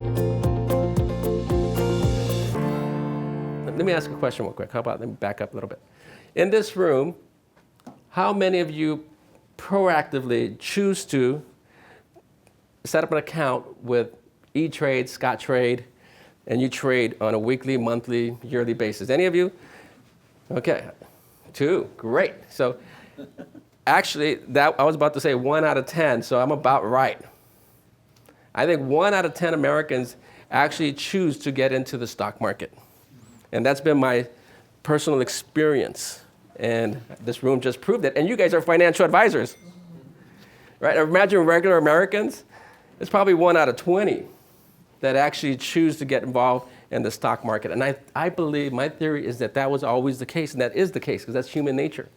Let me ask a question real quick. How about, let me back up a little bit. In this room, how many of you proactively choose to set up an account with E-Trade, Scottrade, and you trade on a weekly, monthly, yearly basis? Any of you? Okay, 2, great. So actually, that I was about to say 1 out of 10, so I'm about right. I think 1 out of 10 Americans actually choose to get into the stock market. And that's been my personal experience. And this room just proved it. And you guys are financial advisors, right? Imagine regular Americans. It's probably 1 out of 20 that actually choose to get involved in the stock market. And I believe, my theory is that that was always the case, and that is the case, because that's human nature.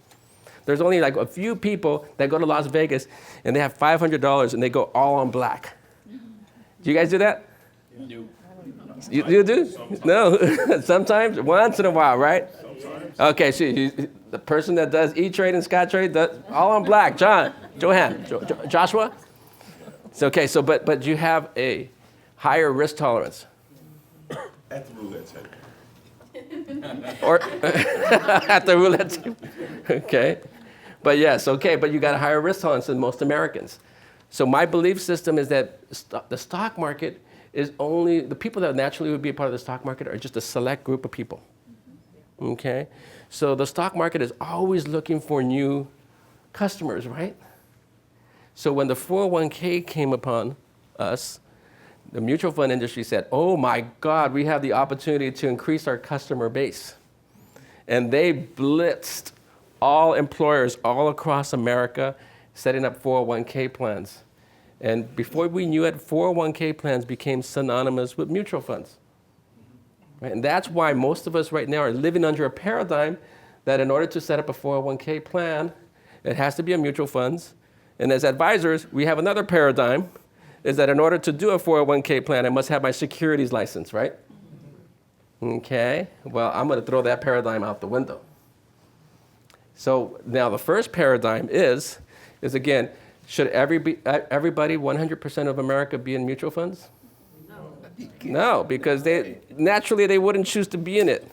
There's only like a few people that go to Las Vegas and they have $500 and they go all on black. Do you guys do that? No. You do? Sometimes. No. Sometimes? Once in a while, right? Sometimes. Okay, so the person that does E-Trade and Scottrade, does all on black. Joshua? It's okay, so but you have a higher risk tolerance. At the roulette table. Or at the roulette table. Okay. But yes, okay, but you got a higher risk tolerance than most Americans. So my belief system is that the stock market is only, the people that naturally would be a part of the stock market are just a select group of people. Okay? So the stock market is always looking for new customers, right? So when the 401k came upon us, the mutual fund industry said, oh my God, we have the opportunity to increase our customer base. And they blitzed all employers all across America setting up 401k plans. And before we knew it, 401k plans became synonymous with mutual funds. Right? And that's why most of us right now are living under a paradigm that in order to set up a 401k plan, it has to be a mutual funds. And as advisors, we have another paradigm, is that in order to do a 401k plan, I must have my securities license, right? Okay, well, I'm gonna throw that paradigm out the window. So now the first paradigm is again, should everybody, 100% of America be in mutual funds? No, because naturally they wouldn't choose to be in it,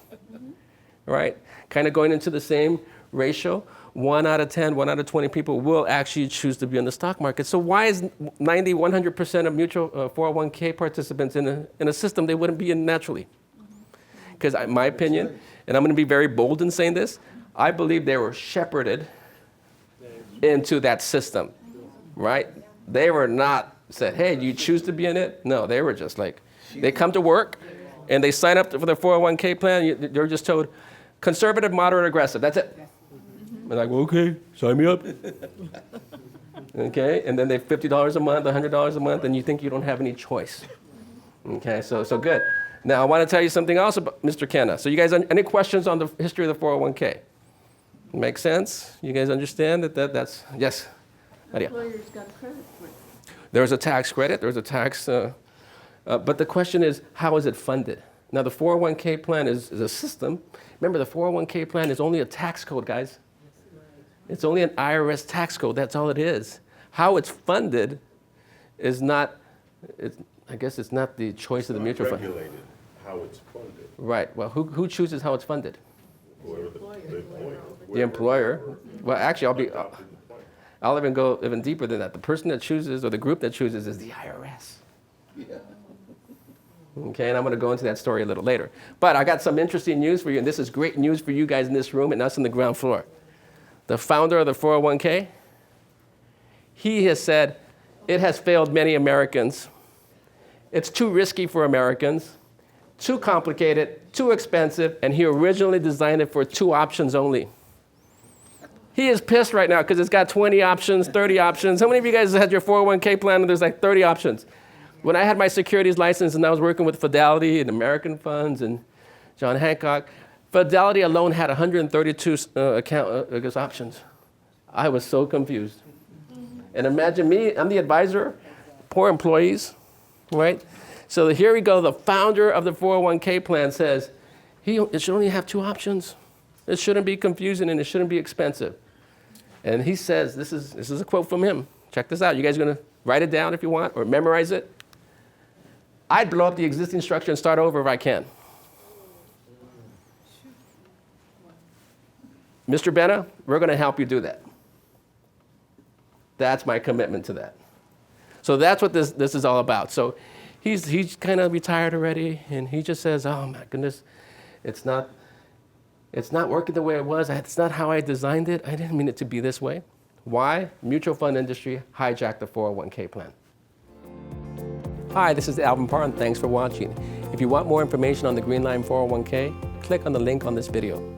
right? Kind of going into the same ratio. 1 out of 10, 1 out of 20 people will actually choose to be in the stock market. So why is 100% of mutual 401k participants in a system they wouldn't be in naturally? Because my opinion, and I'm going to be very bold in saying this, I believe they were shepherded into that system, right? They were not said, hey, you choose to be in it? No, they were just like, they come to work and they sign up for their 401k plan. They're just told, conservative, moderate, aggressive. That's it. They're like, well, okay, sign me up. Okay, and then they $50 a month, $100 a month, and you think you don't have any choice. Okay, so good. Now I want to tell you something else about Mr. Kenna. So you guys, any questions on the history of the 401k? Make sense? You guys understand that's, yes? Maria. Employers got credit for it. There was a tax credit, there was a tax, but the question is, how is it funded? Now the 401k plan is a system. Remember, the 401k plan is only a tax code, guys. It's only an IRS tax code, that's all it is. How it's funded is not, I guess it's not the choice of the mutual fund. Regulated how it's funded. Right, well, who chooses how it's funded? Whoever the employer. The employer. Well, actually, I'll even go even deeper than that. The person that chooses, or the group that chooses, is the IRS. Yeah. Okay, and I'm going to go into that story a little later. But I got some interesting news for you, and this is great news for you guys in this room and us on the ground floor. The founder of the 401k, he has said, it has failed many Americans. It's too risky for Americans, too complicated, too expensive, and he originally designed it for 2 options only. He is pissed right now because it's got 20 options, 30 options. How many of you guys had your 401k plan and there's like 30 options? When I had my securities license and I was working with Fidelity and American Funds and John Hancock, Fidelity alone had 132 options. I was so confused. And imagine me, I'm the advisor, poor employees, right? So here we go, the founder of the 401k plan says, it should only have 2 options. It shouldn't be confusing and it shouldn't be expensive. And he says, this is a quote from him. Check this out. You guys are going to write it down if you want or memorize it. I'd blow up the existing structure and start over if I can. Mr. Benna, we're going to help you do that. That's my commitment to that. So that's what this is all about. So he's kind of retired already, and he just says, oh my goodness, it's not working the way it was. It's not how I designed it. I didn't mean it to be this way. Why? Mutual fund industry hijacked the 401k plan. Hi, this is Alvin Parr, and thanks for watching. If you want more information on the GreenLine 401k, click on the link on this video.